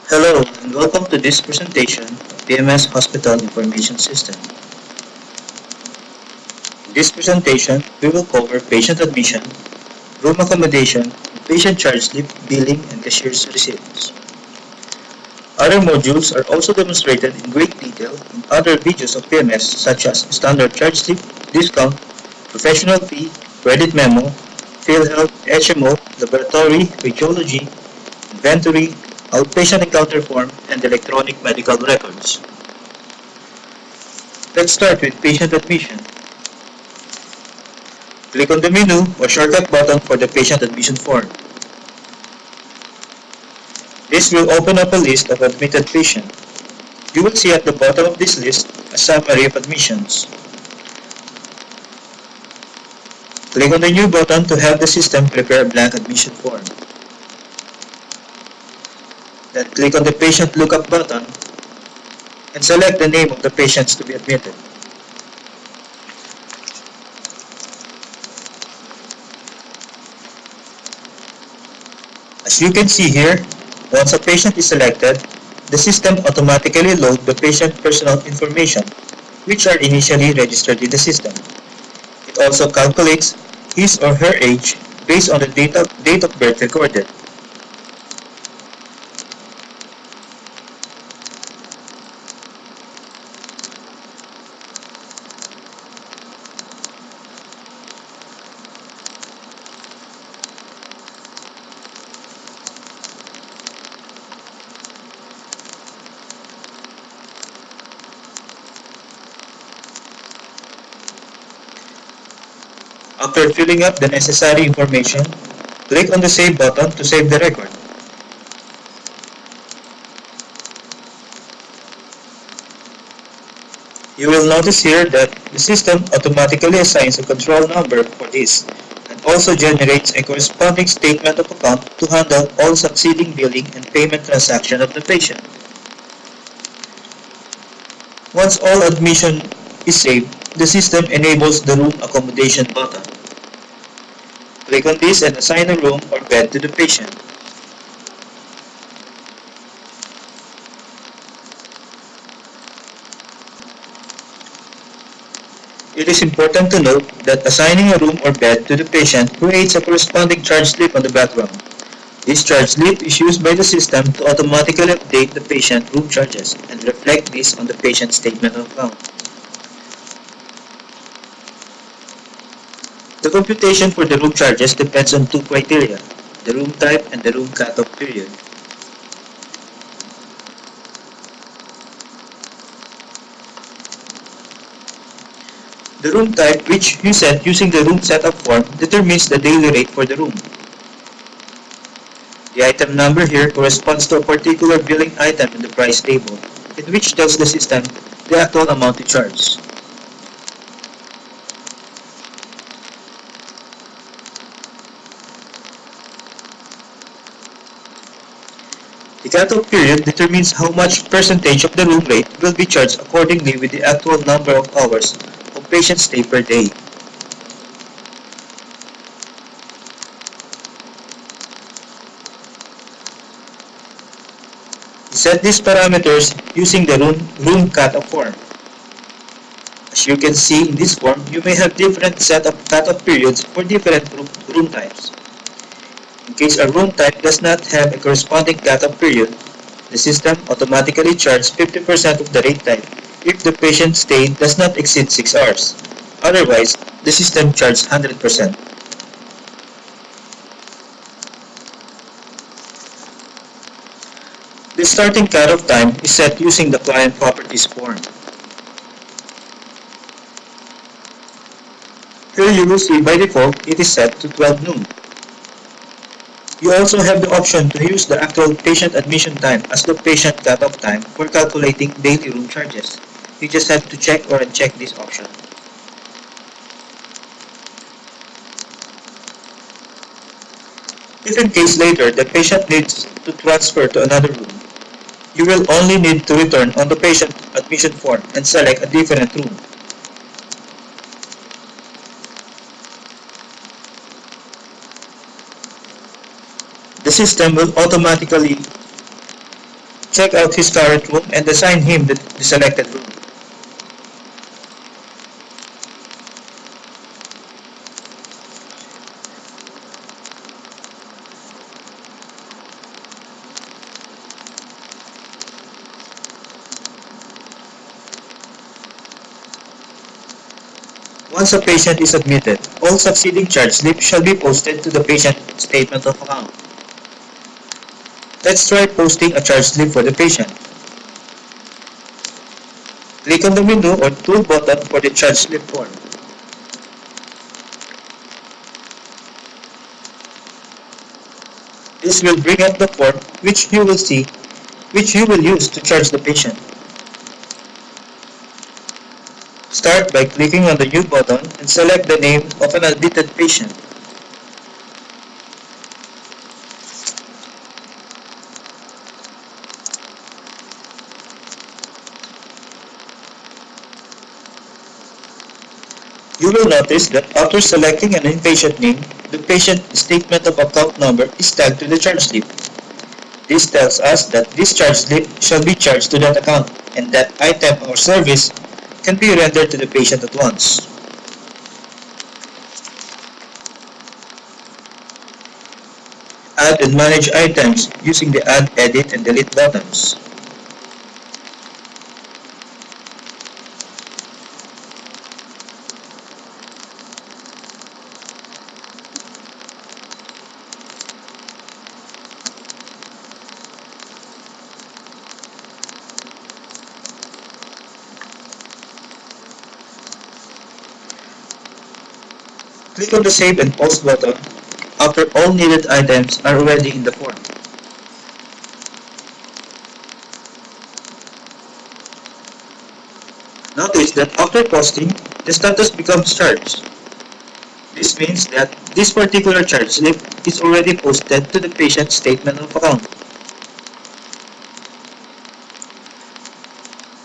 Hello and welcome to this presentation of PMS Hospital Information System. In this presentation, we will cover patient admission, room accommodation, patient charge slip, billing, and cashier's receipts. Other modules are also demonstrated in great detail in other videos of PMS such as standard charge slip, discount, professional fee, credit memo, field health, HMO, laboratory, radiology, inventory, outpatient encounter form, and electronic medical records. Let's start with patient admission. Click on the menu or shortcut button for the patient admission form. This will open up a list of admitted patients. You will see at the bottom of this list a summary of admissions. Click on the new button to have the system prepare a blank admission form. Then click on the patient lookup button and select the name of the patients to be admitted. As you can see here, once a patient is selected, the system automatically loads the patient personal information, which are initially registered in the system. It also calculates his or her age based on the date of birth recorded. After filling up the necessary information, click on the Save button to save the record. You will notice here that the system automatically assigns a control number for this and also generates a corresponding statement of account to handle all succeeding billing and payment transactions of the patient. Once all admission is saved, the system enables the room accommodation button. Click on this and assign a room or bed to the patient. It is important to note that assigning a room or bed to the patient creates a corresponding charge slip on the background. This charge slip is used by the system to automatically update the patient room charges and reflect this on the patient's statement of account. The computation for the room charges depends on two criteria, the room type and the room cutoff period. The room type, which you set using the room setup form, determines the daily rate for the room. The item number here corresponds to a particular billing item in the price table, in which tells the system the actual amount to charge. The cutoff period determines how much percentage of the room rate will be charged accordingly with the actual number of hours of patient stay per day. We set these parameters using the room cutoff form. As you can see in this form, you may have different set of cutoff periods for different room types. In case a room type does not have a corresponding cutoff period, the system automatically charges 50% of the rate type if the patient stay does not exceed 6 hours. Otherwise, the system charges 100%. The starting cutoff time is set using the client properties form. Here you will see by default it is set to 12 noon. You also have the option to use the actual patient admission time as the patient cutoff time for calculating daily room charges. You just have to check or uncheck this option. If in case later the patient needs to transfer to another room, you will only need to return on the patient admission form and select a different room. The system will automatically Check out his current room and assign him the selected room. Once a patient is admitted, all succeeding charge slips shall be posted to the patient statement of account. Let's try posting a charge slip for the patient. Click on the menu or tool button for the charge slip form. This will bring up the form which you will use to charge the patient. Start by clicking on the New button and select the name of an admitted patient. You will notice that after selecting an inpatient name, the patient statement of account number is tagged to the charge slip. This tells us that this charge slip shall be charged to that account and that item or service can be rendered to the patient at once. Add and manage items using the Add, Edit, and Delete buttons. Click on the Save and Post button after all needed items are already in the form. Notice that after posting, the status becomes charged. This means that this particular charge slip is already posted to the patient's statement of account.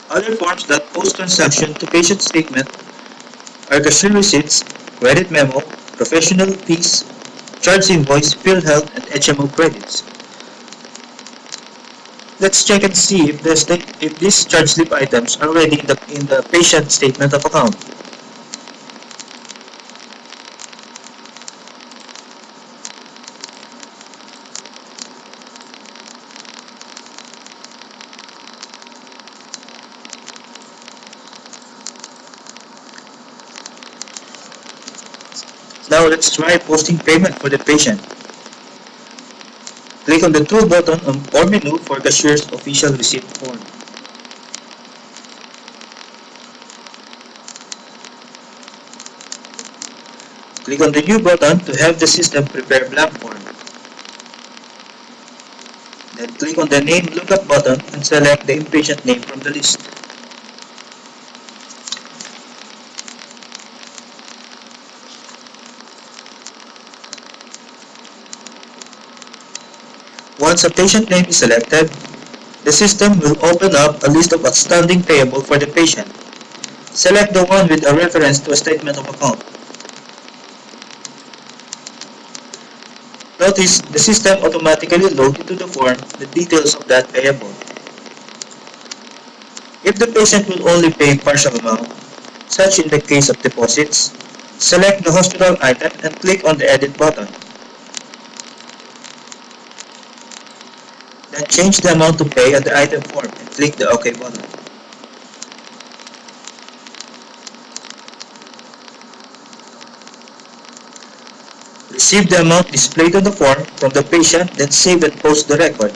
Other forms that post transaction to patient statement are cashier receipts, credit memo, professional fees, charge invoice, field health, and HMO credits. Let's check and see if these charge slip items are already in the patient statement of account. Now let's try posting payment for the patient. Click on the Tool button or menu for cashier's official receipt form. Click on the New button to have the system prepare blank form. Then click on the Name Lookup button and select the inpatient name from the list. Once a patient name is selected, the system will open up a list of outstanding payable for the patient. Select the one with a reference to a statement of account. Notice the system automatically loads into the form the details of that payable. If the patient will only pay partial amount, such in the case of deposits, select the hospital item and click on the Edit button. Then change the amount to pay on the item form and click the OK button. Receive the amount displayed on the form from the patient, then save and post the record.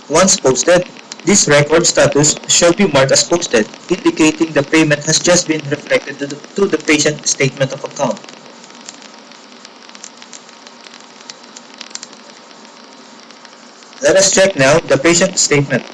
Once posted, this record status shall be marked as posted, indicating the payment has just been reflected to the patient statement of account. Let us check now the patient statement.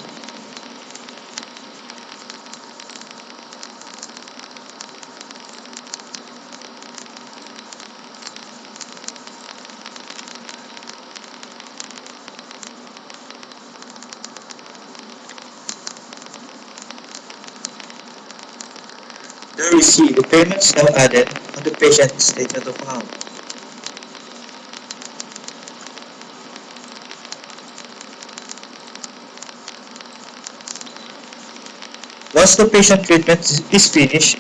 There we see the payments now added on the patient statement of account. Once the patient treatment is finished,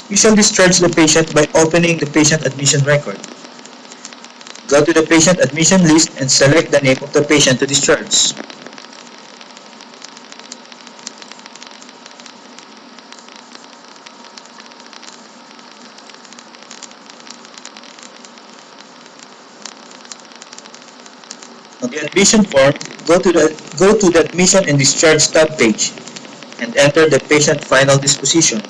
you shall discharge the patient by opening the patient admission record. Go to the patient admission list and select the name of the patient to discharge. On the admission form, go to the admission and discharge tab page and enter the patient final disposition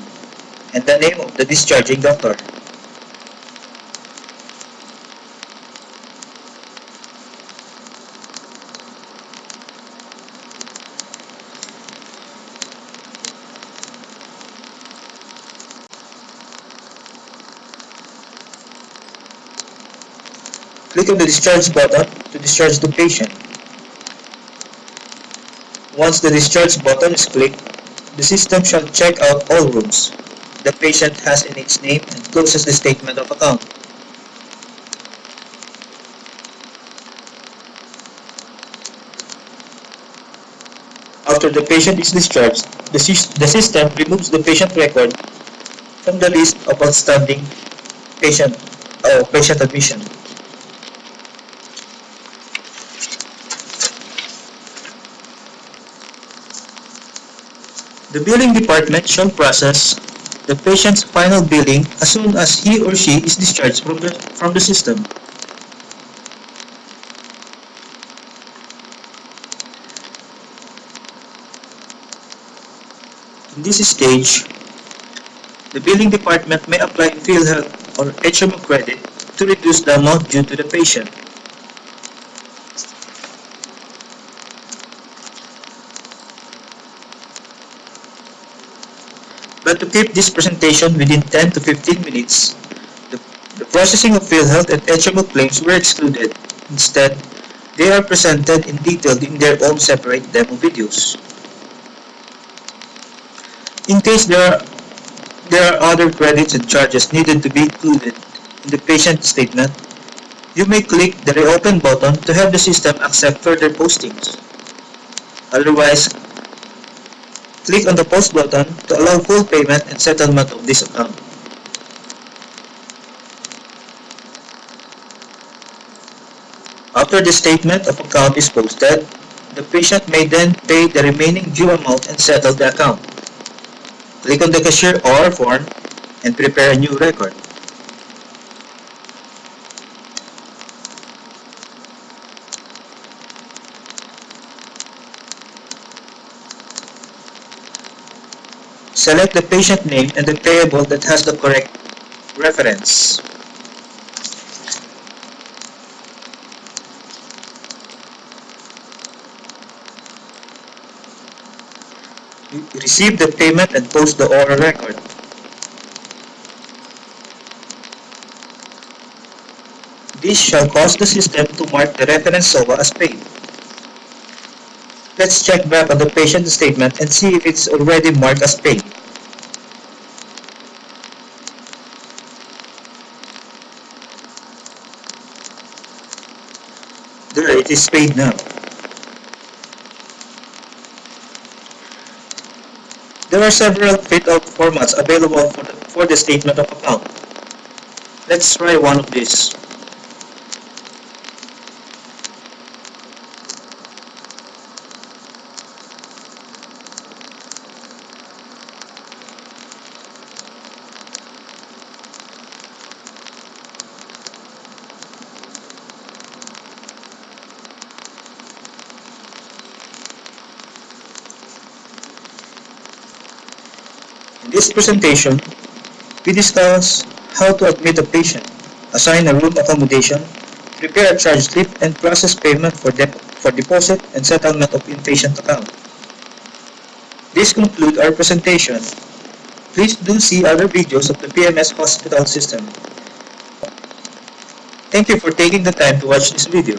and the name of the discharging doctor. Click on the discharge button to discharge the patient. Once the discharge button is clicked, the system shall check out all rooms the patient has in its name and closes the statement of account. After the patient is discharged, the system removes the patient record from the list of outstanding patient admission. The billing department shall process the patient's final billing as soon as he or she is discharged from the system. In this stage, the billing department may apply PhilHealth or HMO credit to reduce the amount due to the patient. But to keep this presentation within 10 to 15 minutes, the processing of PhilHealth and HMO claims were excluded. Instead, they are presented in detail in their own separate demo videos. In case there are other credits and charges needed to be included in the patient statement, you may click the Reopen button to have the system accept further postings. Otherwise, click on the Post button to allow full payment and settlement of this account. After the statement of account is posted, the patient may then pay the remaining due amount and settle the account. Click on the Cashier OR form and prepare a new record. Select the patient name and the payable that has the correct reference. Receive the payment and post the order record. This shall cause the system to mark the reference SOA as paid. Let's check back on the patient statement and see if it's already marked as paid. There, it is paid now. There are several printout formats available for the statement of account. Let's try one of these. In this presentation, we discuss how to admit a patient, assign a room accommodation, prepare a charge slip, and process payment for deposit and settlement of inpatient account. This concludes our presentation. Please do see other videos of the PMS hospital system. Thank you for taking the time to watch this video.